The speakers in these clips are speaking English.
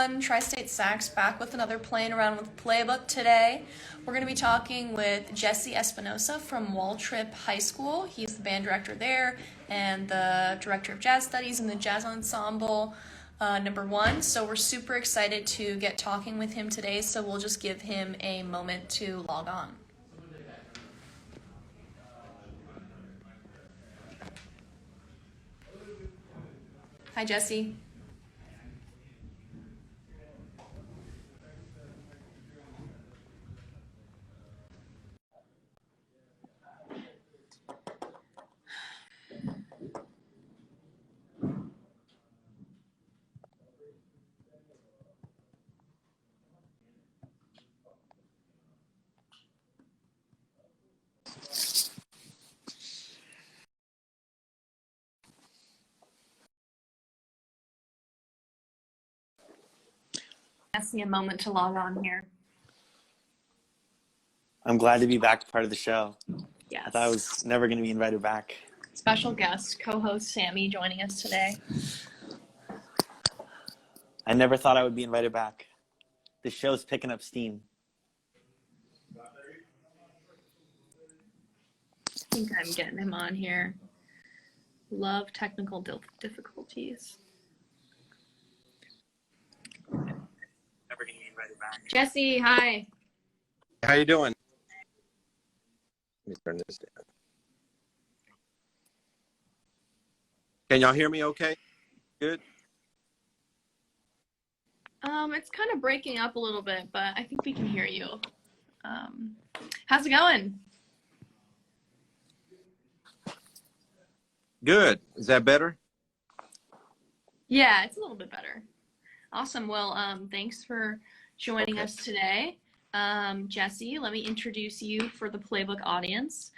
everyone. Tri-State Sax back with another Playing Around with Playbook today. We're going to be talking with Jesse Espinosa from Waltrip High School. He's the band director there and the director of jazz studies in the jazz ensemble #1. So we're super excited to get talking with him today. So we'll just give him a moment to log on. Hi, Jesse. Jesse, a moment to log on here. I'm glad to be back part of the show. Yes. I thought I was never going to be invited back. Special guest, co-host Sammy joining us today. I never thought I would be invited back. The show's picking up steam. I think I'm getting him on here. Love technical difficulties. Never going to be invited back. Jesse, hi. How you doing? Let me turn this down. Can y'all hear me okay? Good. It's kind of breaking up a little bit, but I think we can hear you. How's it going? Good. Is that better? Yeah, it's a little bit better. Awesome. Well, thanks for joining us today. Jesse, let me introduce you for the Playbook audience.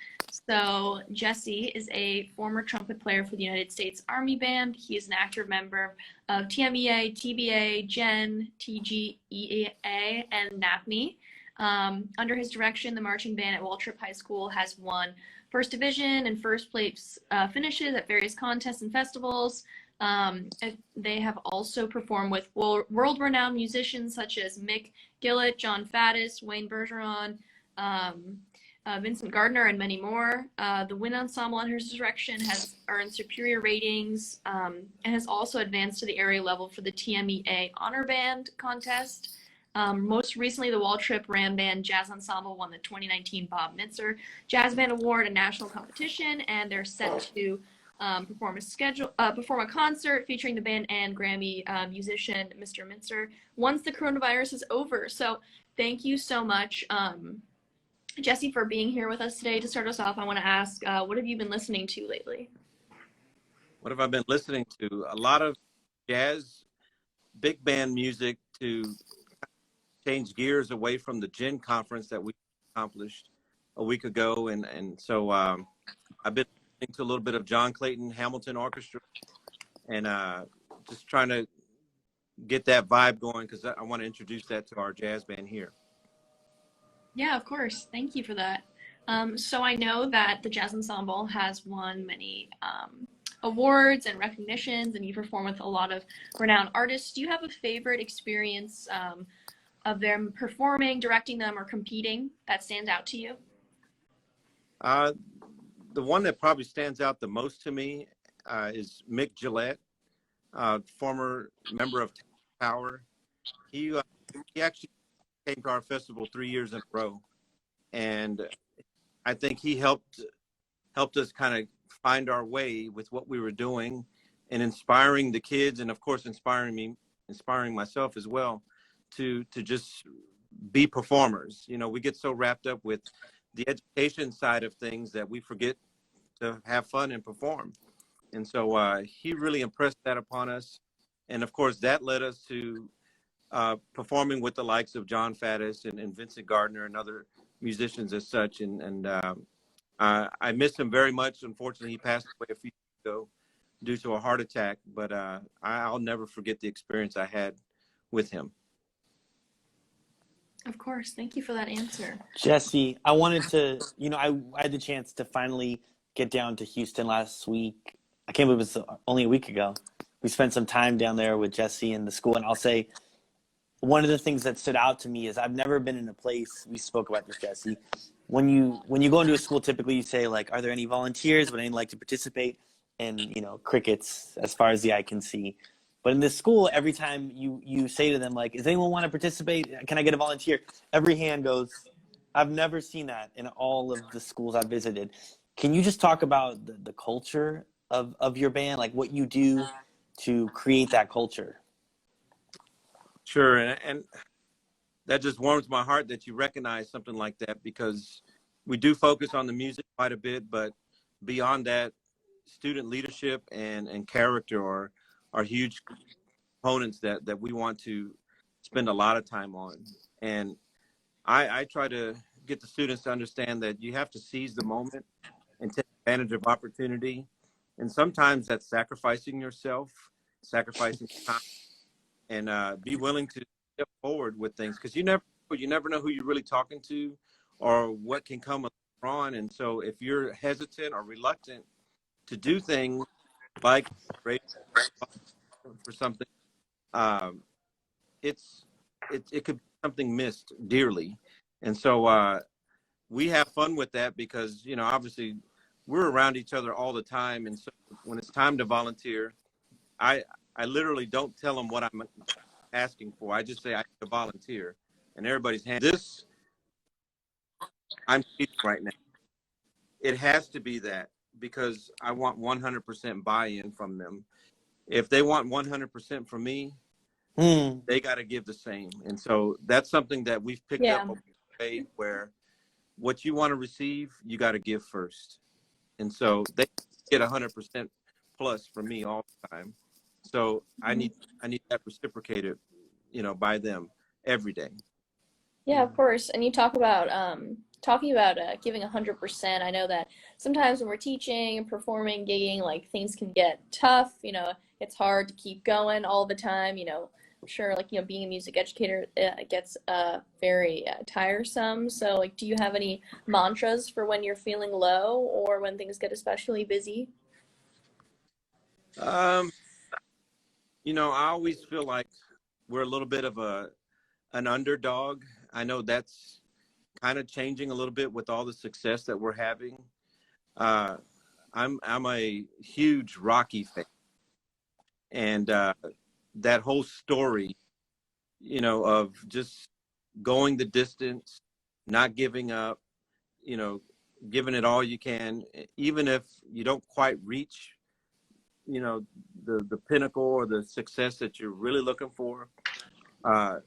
So Jesse is a former trumpet player for the United States Army Band. He is an active member of TMEA, TBA, GEN, TGEA, and NAPME. Under his direction, the marching band at Waltrip High School has won first division and first place finishes at various contests and festivals. They have also performed with world-renowned musicians such as Mick Gillett, John Faddis, Wayne Bergeron, Vincent Gardner, and many more. The Wind Ensemble under his direction has earned superior ratings and has also advanced to the area level for the TMEA Honor Band contest. Most recently, the Waltrip Ram Band Jazz Ensemble won the 2019 Bob Mitzer Jazz Band Award, a national competition, and they're set to perform a concert featuring the band and Grammy musician Mr. Mitzer once the coronavirus is over. So thank you so much, Jesse, for being here with us today. To start us off, I want to ask, what have you been listening to lately? What have I been listening to? A lot of jazz, big band music to change gears away from the GEN conference that we accomplished a week ago. And so I've been listening to a little bit of John Clayton Hamilton Orchestra and just trying to get that vibe going because I want to introduce that to our jazz band here. Yeah, of course. Thank you for that. So I know that the Jazz Ensemble has won many awards and recognitions, and you perform with a lot of renowned artists. Do you have a favorite experience of them performing, directing them, or competing that stands out to you? The one that probably stands out the most to me is Mick Gillett, former member of Power. He actually came to our festival 3 years in a row, and I think he helped us kind of find our way with what we were doing and inspiring the kids, and of course inspiring myself as well to just be performers. You know, we get so wrapped up with the education side of things that we forget to have fun and perform. And so he really impressed that upon us, and of course that led us to performing with the likes of John Faddis and Vincent Gardner and other musicians as such. And I miss him very much. Unfortunately, he passed away a few years ago due to a heart attack, but I'll never forget the experience I had with him. Of course. Thank you for that answer. Jesse, I wanted to, I had the chance to finally get down to Houston last week. I can't believe it was only a week ago. We spent some time down there with Jesse and the school, and I'll say one of the things that stood out to me is I've never been in a place, we spoke about this, Jesse. When you go into a school, typically you say, like, are there any volunteers? Would anyone like to participate? And, crickets as far as the eye can see. But in this school, every time you say to them, like, does anyone want to participate? Can I get a volunteer? Every hand goes. I've never seen that in all of the schools I've visited. Can you just talk about the culture of your band, like what you do to create that culture? Sure. And that just warms my heart that you recognize something like that, because we do focus on the music quite a bit, but beyond that, student leadership and character are huge components that we want to spend a lot of time on. And I try to get the students to understand that you have to seize the moment and take advantage of opportunity. And sometimes that's sacrificing yourself, sacrificing time, and be willing to step forward with things, because you never know who you're really talking to or what can come later on. And so if you're hesitant or reluctant to do things like raise for something, um, it could be something missed dearly. And so we have fun with that, because obviously we're around each other all the time. And so when it's time to volunteer, I I literally don't tell them what I'm asking for. I just say I need to volunteer, and everybody's hand. This I'm speaking right now. It has to be that, because I want 100% buy-in from them. If they want 100% from me, they got to give the same. And so that's something that we've picked up Yeah. a way, where what you want to receive, you got to give first. And so they get 100% plus from me all the time. So I Mhm. need that reciprocated, by them every day. Yeah, of course. And you talking about giving 100%. I know that sometimes when we're teaching, performing, gigging, like things can get tough. It's hard to keep going all the time. I'm sure, like, being a music educator, it gets very tiresome. So, like, do you have any mantras for when you're feeling low or when things get especially busy? Um, I always feel like we're a little bit of an underdog. I know that's kind of changing a little bit with all the success that we're having. Uh, I'm a huge Rocky fan, and that whole story, of just going the distance, not giving up, you know, giving it all you can, even if you don't quite reach, you know, the pinnacle or the success that you're really looking for. Uh,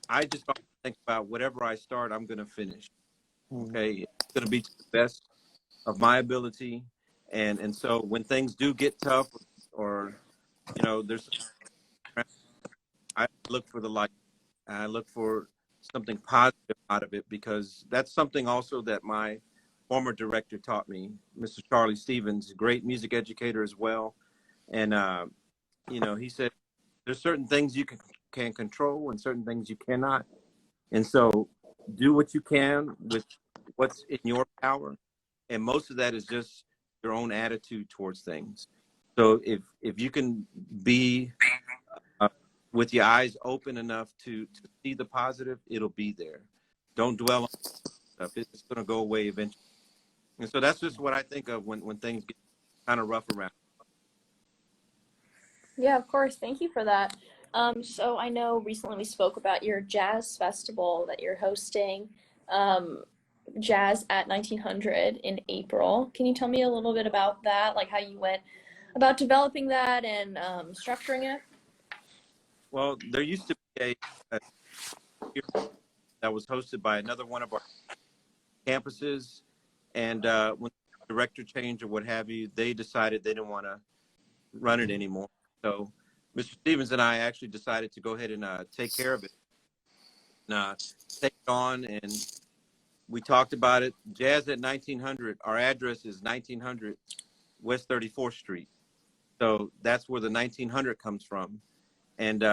I just always think about whatever I start, I'm going to finish. Okay, it's going to be to the best of my ability, and so when things do get tough, or there's I look for the light. I look for something positive out of it, because that's something also that my former director taught me, Mr. Charlie Stevens, great music educator as well. And he said there's certain things you can control and certain things you cannot. And so do what you can with what's in your power. And most of that is just your own attitude towards things. So if you can be uh, with your eyes open enough to see the positive, it'll be there. Don't dwell on stuff. It's going to go away eventually. And so that's just what I think of when things get kind of rough around. Yeah, of course. Thank you for that. So I know recently we spoke about your jazz festival that you're hosting, um, Jazz at 1900 in April. Can you tell me a little bit about that, like how you went about developing that and structuring it? Well, there used to be a year that was hosted by another one of our campuses. And when the director changed or what have you, they decided they didn't want to run it anymore. So Mr. Stevens and I actually decided to go ahead and take care of it, and take it on. And we talked about it. Jazz at 1900. Our address is 1900 West 34th Street. So that's where the 1900 comes from. And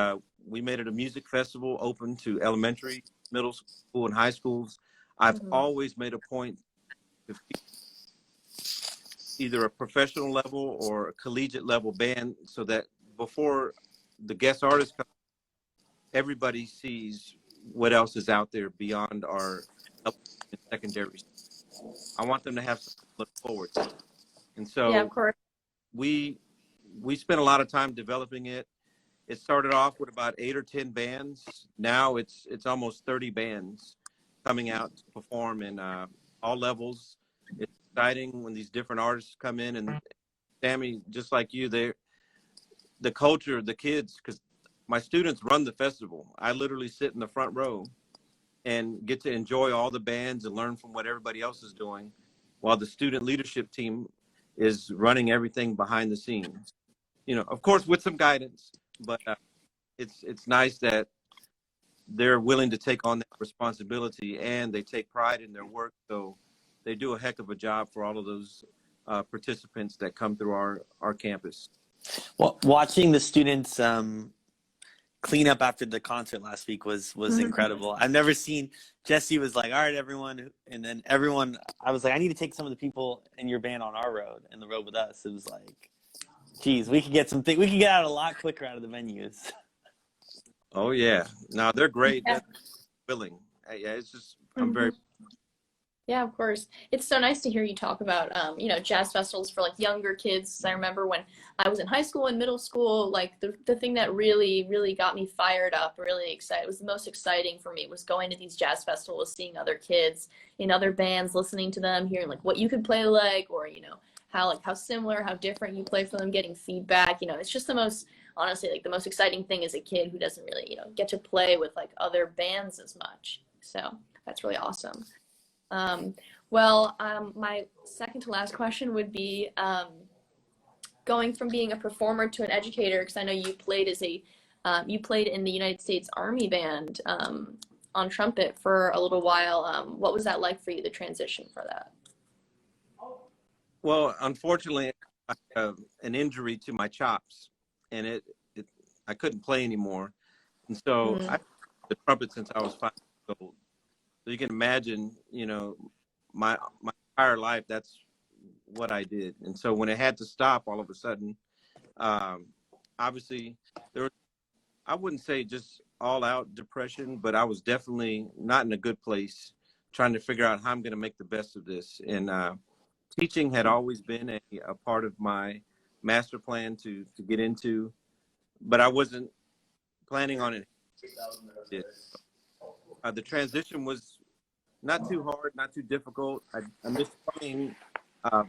we made it a music festival open to elementary, middle school, and high schools. I've Mm-hmm. always made a point to either a professional level or a collegiate level band, so that before the guest artists come, everybody sees what else is out there beyond our elementary and secondary. I want them to have something to look forward to. And Yeah, of so course. we spent a lot of time developing it. It started off with about 8 or 10 bands. Now it's almost 30 bands coming out to perform in all levels. It's exciting when these different artists come in. And Sammy, just like you, the culture, the kids, because my students run the festival. I literally sit in the front row and get to enjoy all the bands and learn from what everybody else is doing, while the student leadership team is running everything behind the scenes. You know, of course, with some guidance, but it's nice that they're willing to take on that responsibility and they take pride in their work. So they do a heck of a job for all of those participants that come through our campus. Well, watching the students clean up after the concert last week was incredible. I've never seen. Jesse was like, all right, everyone. And then everyone, I was like, I need to take some of the people in your band on our road and the road with us. It was like, geez, we could get we could get out a lot quicker out of the venues. Oh yeah. No, they're great. Yeah. They're willing. Yeah, it's just, I'm very, Yeah, of course. It's so nice to hear you talk about, jazz festivals for like younger kids. I remember when I was in high school and middle school, like the thing that really, really got me fired up, really excited, was the most exciting for me was going to these jazz festivals, seeing other kids in other bands, listening to them, hearing like what you could play like, or, how similar, how different you play for them, getting feedback. It's just the most, honestly, like the most exciting thing as a kid who doesn't really, get to play with like other bands as much. So that's really awesome. My second to last question would be going from being a performer to an educator, because I know you played you played in the United States Army Band on trumpet for a little while. What was that like for you, the transition for that? well, unfortunately, I have an injury to my chops, and I couldn't play anymore. And so Mm-hmm. I played the trumpet since I was 5 years old. So you can imagine, my entire life, that's what I did. And so when it had to stop all of a sudden, um, obviously there was, I wouldn't say just all out depression, but I was definitely not in a good place, trying to figure out how I'm going to make the best of this. And teaching had always been a part of my master plan to get into, but I wasn't planning on it. The transition was not too hard, not too difficult. I missed playing,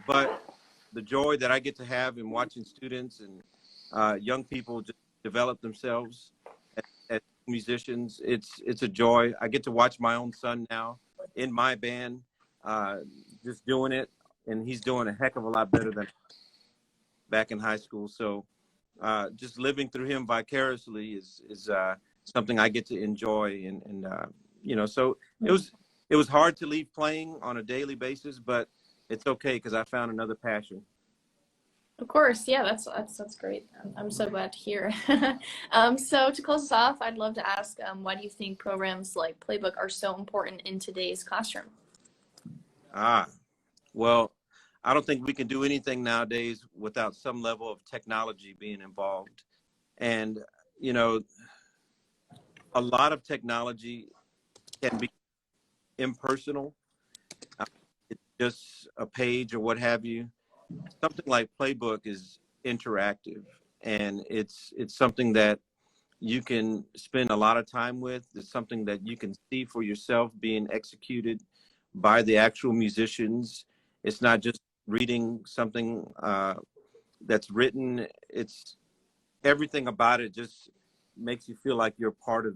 but the joy that I get to have in watching students and young people just develop themselves as musicians, it's a joy. I get to watch my own son now in my band, just doing it, and he's doing a heck of a lot better than back in high school. So just living through him vicariously is something I get to enjoy, and so it was hard to leave playing on a daily basis, but it's okay because I found another passion. Of course, yeah, that's great. I'm so glad to hear. So to close us off, I'd love to ask, why do you think programs like Playbook are so important in today's classroom? Well, I don't think we can do anything nowadays without some level of technology being involved. And, you know, a lot of technology can be impersonal. It's just a page or what have you. Something like Playbook is interactive, and it's something that you can spend a lot of time with. It's something that you can see for yourself being executed by the actual musicians. It's not just reading something that's written. It's everything about it just makes you feel like you're part of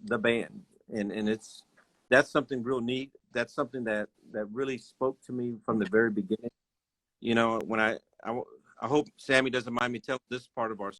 the band, and that's something real neat. That's something that really spoke to me from the very beginning. When I hope Sammy doesn't mind me telling this part of our